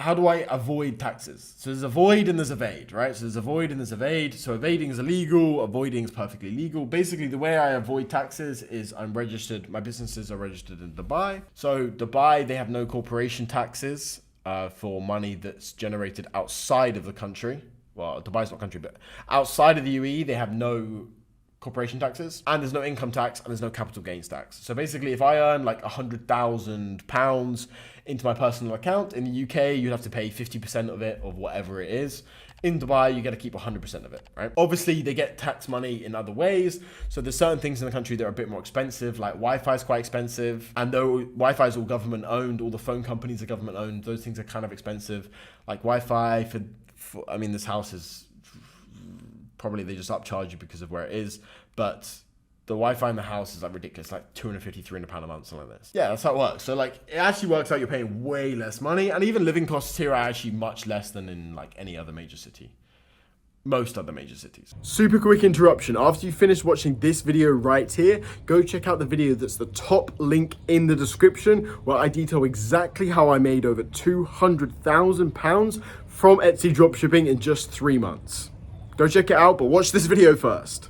how do I avoid taxes? So there's avoid and there's evade, right? So there's avoid and there's evade. So evading is illegal, avoiding is perfectly legal. Basically, the way I avoid taxes is my businesses are registered in Dubai. So Dubai, they have no corporation taxes for money that's generated outside of the country. Well, Dubai's not a country, but outside of the UAE, they have no corporation taxes, and there's no income tax, and there's no capital gains tax. So basically, if I earn like £100,000 into my personal account in the UK, you'd have to pay 50% of it, of whatever it is. In Dubai, you got to keep 100% of it, right? Obviously, they get tax money in other ways. So there's certain things in the country that are a bit more expensive, like Wi-Fi is quite expensive. And though Wi-Fi is all government owned, all the phone companies are government owned, those things are kind of expensive. Like Wi-Fi I mean, this house is probably they just upcharge you because of where it is, but the Wi-Fi in the house is like ridiculous, like £250, £300 a month, something like this. Yeah, that's how it works. So like, it actually works out you're paying way less money, and even living costs here are actually much less than in like any other major city. Most other major cities. Super quick interruption. After you finish watching this video right here, go check out the video that's the top link in the description, where I detail exactly how I made over £200,000 from Etsy dropshipping in just 3 months. Go check it out, but watch this video first.